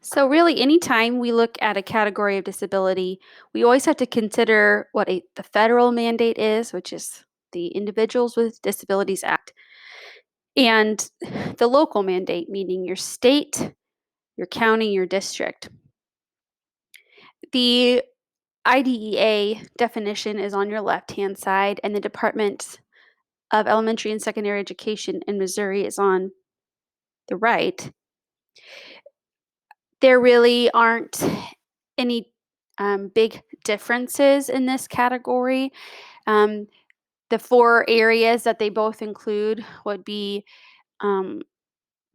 So, really, anytime we look at a category of disability, we always have to consider what the federal mandate is, which is the Individuals with Disabilities Act, and the local mandate, meaning your state, your county, your district. The IDEA definition is on your left hand side, and the Department of Elementary and Secondary Education in Missouri is on the right. There really aren't any big differences in this category. Um, the four areas that they both include would be um,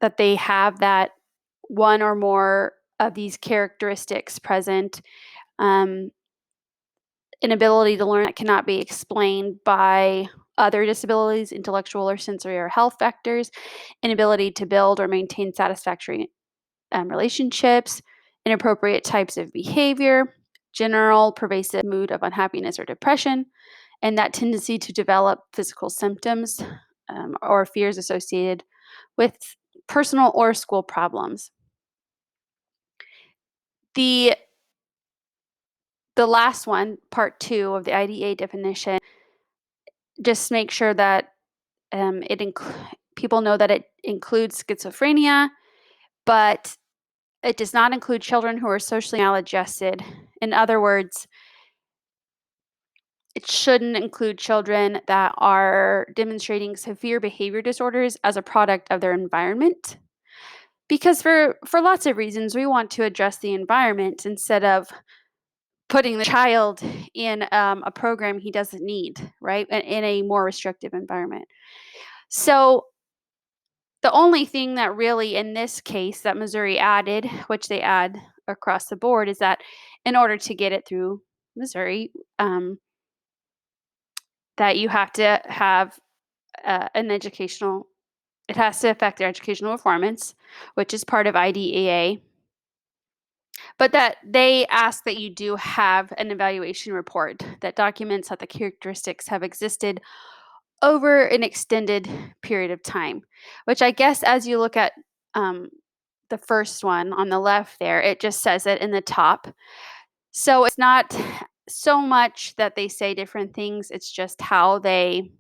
that they have that one or more of these characteristics present, um, an ability to learn that cannot be explained by other disabilities, intellectual or sensory or health factors, inability to build or maintain satisfactory relationships, inappropriate types of behavior, general pervasive mood of unhappiness or depression, and that tendency to develop physical symptoms or fears associated with personal or school problems. The the last one, part two of the IDA definition, just make sure that people know that it includes schizophrenia, but it does not include children who are socially maladjusted. In other words, it shouldn't include children that are demonstrating severe behavior disorders as a product of their environment. Because for lots of reasons, we want to address the environment instead of putting the child in a program he doesn't need, right? In a more restrictive environment. So the only thing that really, in this case, that Missouri added, which they add across the board, is that in order to get it through Missouri, that you have to have an educational it has to affect their educational performance, which is part of IDEA, but that they ask that you do have an evaluation report that documents that the characteristics have existed over an extended period of time, which I guess as you look at um, the first one on the left there, it just says it in the top. So it's not so much that they say different things, it's just how they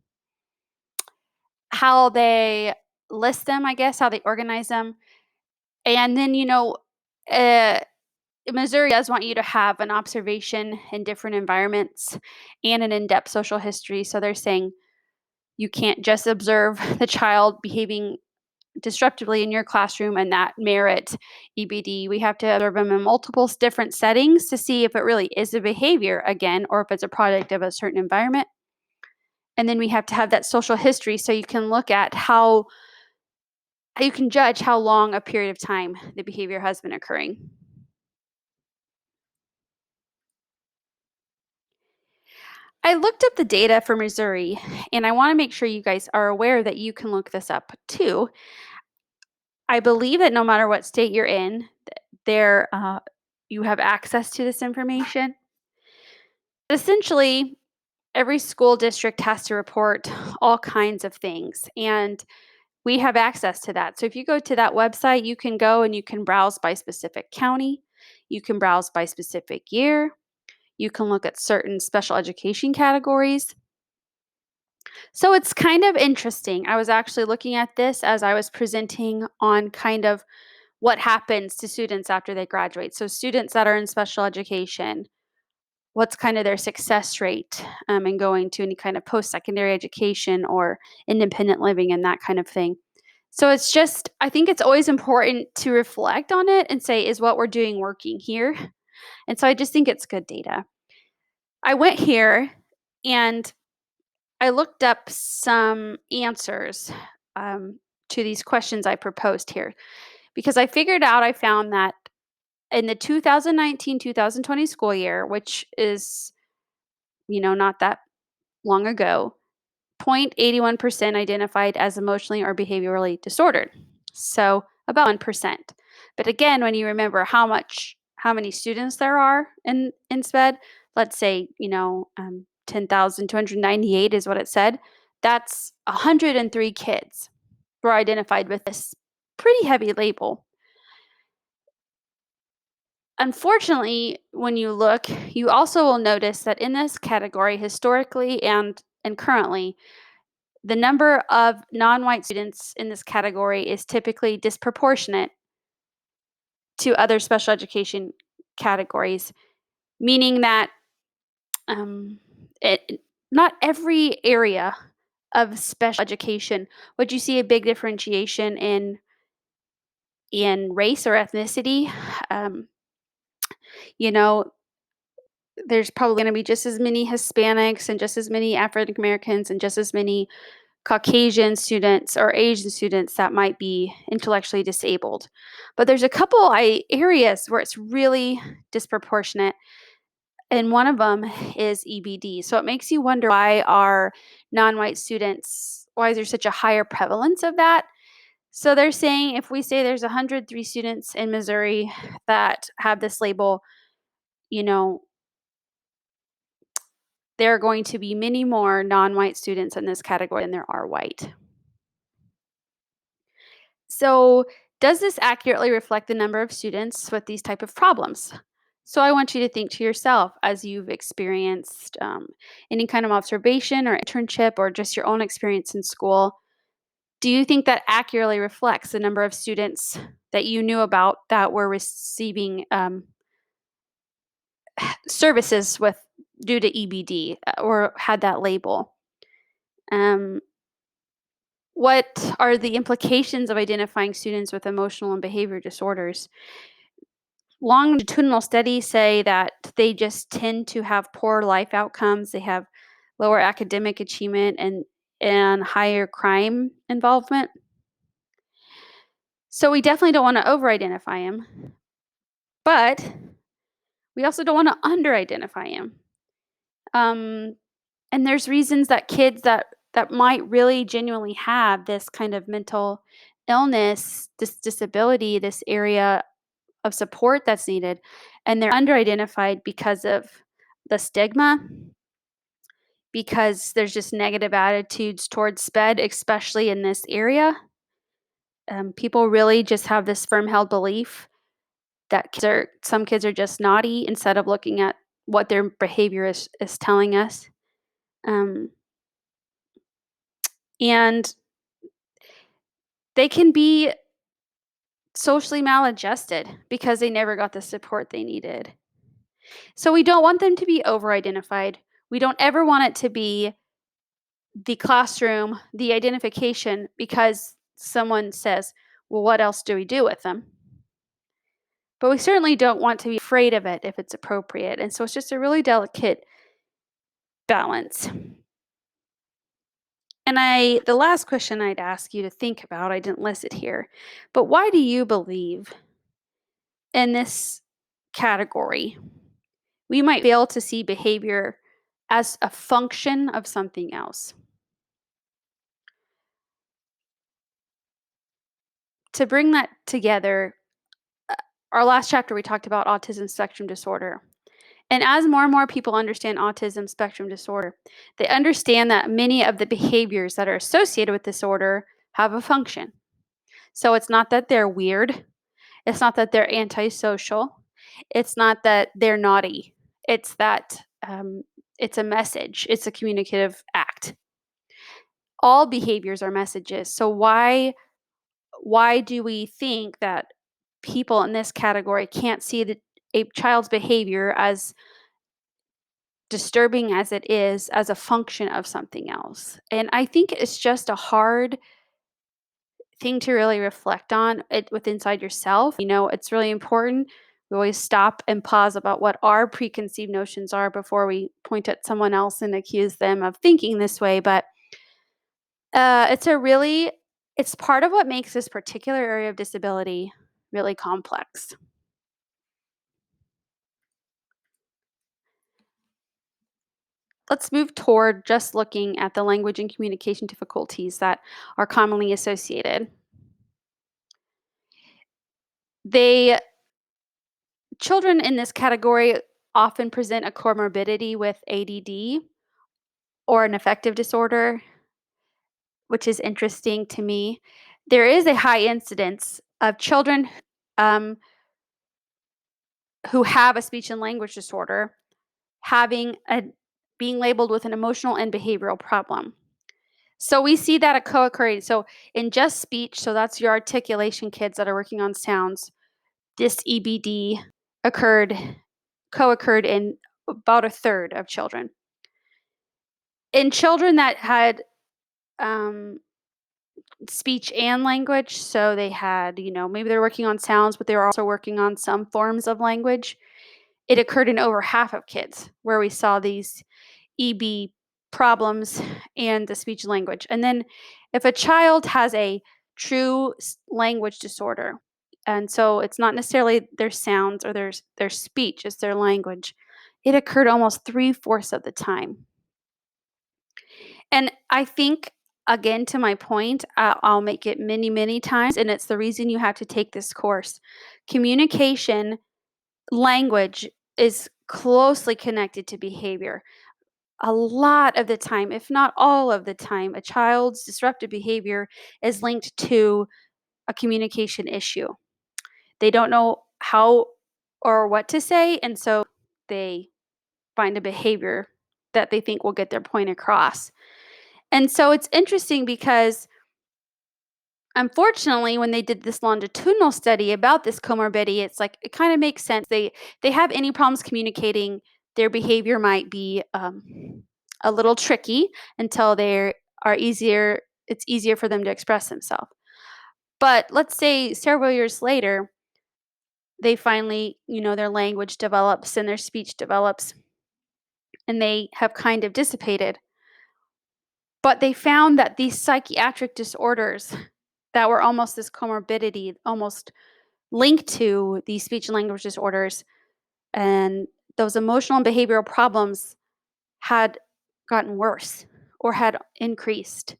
list them, I guess, how they organize them. And then, uh, Missouri does want you to have an observation in different environments and an in-depth social history. So they're saying you can't just observe the child behaving disruptively in your classroom and that merit EBD. We have to observe them in multiple different settings to see if it really is a behavior again, or if it's a product of a certain environment. And then we have to have that social history so you can look at how you can judge how long a period of time the behavior has been occurring. I looked up the data for Missouri, and I want to make sure you guys are aware that you can look this up too. I believe that no matter what state you're in, there you have access to this information. Essentially, every school district has to report all kinds of things, and we have access to that. So if you go to that website, you can go and you can browse by specific county, you can browse by specific year, you can look at certain special education categories. So it's kind of interesting. I was actually looking at this as I was presenting on kind of what happens to students after they graduate. So, students that are in special education, what's kind of their success rate in going to any kind of post secondary education or independent living and that kind of thing. So, it's just, I think it's always important to reflect on it and say, is what we're doing working here? And so, I just think it's good data. I went here and I looked up some answers to these questions I proposed here because I found that in the 2019-2020 school year, which is, not that long ago, 0.81% identified as emotionally or behaviorally disordered. So about 1%. But again, when you remember how many students there are in SPED, let's say, 10,298 is what it said. That's 103 kids were identified with this pretty heavy label. Unfortunately, when you look, you also will notice that in this category, historically and currently, the number of non-white students in this category is typically disproportionate to other special education categories, meaning that it not every area of special education would you see a big differentiation in race or ethnicity. Um, you know, there's probably going to be just as many Hispanics and just as many African Americans and just as many Caucasian students or Asian students that might be intellectually disabled. But there's a couple areas where it's really disproportionate, and one of them is EBD. So it makes you wonder, why are non-white students, why is there such a higher prevalence of that? So they're saying if we say there's 103 students in Missouri that have this label, you know, there are going to be many more non-white students in this category than there are white. So, does this accurately reflect the number of students with these type of problems? So, I want you to think to yourself as you've experienced any kind of observation or internship or just your own experience in school. Do you think that accurately reflects the number of students that you knew about that were receiving services with due to EBD or had that label? Um, what are the implications of identifying students with emotional and behavior disorders? Longitudinal studies say that they just tend to have poor life outcomes. They have lower academic achievement and higher crime involvement. So we definitely don't want to over-identify them, but we also don't want to under-identify them. Um, and there's reasons that kids that might really genuinely have this kind of mental illness, this disability, this area of support that's needed, and they're under-identified because of the stigma, because there's just negative attitudes towards SPED, especially in this area. People really just have this firm held belief that some kids are just naughty instead of looking at what their behavior is telling us. Um, and they can be socially maladjusted because they never got the support they needed. So we don't want them to be over identified. We don't ever want it to be the classroom, the identification, because someone says, well, what else do we do with them? But we certainly don't want to be afraid of it if it's appropriate. And so it's just a really delicate balance. And the last question I'd ask you to think about, I didn't list it here, but why do you believe in this category we might fail to see behavior as a function of something else? To bring that together, our last chapter we talked about autism spectrum disorder. And as more and more people understand autism spectrum disorder, they understand that many of the behaviors that are associated with disorder have a function. So it's not that they're weird, it's not that they're antisocial, it's not that they're naughty. It's that it's a message, it's a communicative act. All behaviors are messages. So why do we think that people in this category can't see a child's behavior, as disturbing as it is, as a function of something else? And I think it's just a hard thing to really reflect on it with inside yourself. It's really important. We always stop and pause about what our preconceived notions are before we point at someone else and accuse them of thinking this way. But it's part of what makes this particular area of disability really complex. Let's move toward just looking at the language and communication difficulties that are commonly associated. They Children in this category often present a comorbidity with ADD or an affective disorder, which is interesting to me. There is a high incidence of children um, who have a speech and language disorder having a being labeled with an emotional and behavioral problem. So we see that co-occurring. So in just speech, so that's your articulation kids that are working on sounds, this EBD occurred co-occurred in about a third of children. In children that had um, speech and language, so they had, maybe they're working on sounds, but they were also working on some forms of language. It occurred in over half of kids where we saw these EB problems and the speech and language. And then if a child has a true language disorder, and so it's not necessarily their sounds or their speech, it's their language, it occurred almost three-fourths of the time. And I think, again, to my point, I'll make it many, many times, and it's the reason you have to take this course. Communication, language is closely connected to behavior. A lot of the time, if not all of the time, a child's disruptive behavior is linked to a communication issue. They don't know how or what to say, and so they find a behavior that they think will get their point across. And so it's interesting because unfortunately, when they did this longitudinal study about this comorbidity, it's like it kind of makes sense. They have any problems communicating, their behavior might be a little tricky until they are easier. It's easier for them to express themselves. But let's say several years later, they finally, their language develops and their speech develops, and they have kind of dissipated. But they found that these psychiatric disorders that were almost this comorbidity, almost linked to these speech and language disorders, and those emotional and behavioral problems had gotten worse or had increased.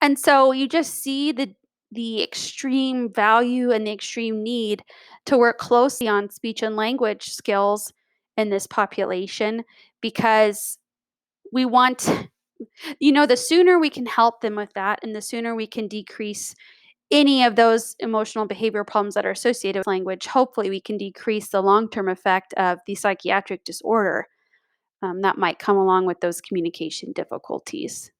And so you just see the extreme value and the extreme need to work closely on speech and language skills in this population because we want, the sooner we can help them with that and the sooner we can decrease any of those emotional behavior problems that are associated with language, hopefully we can decrease the long-term effect of the psychiatric disorder that might come along with those communication difficulties.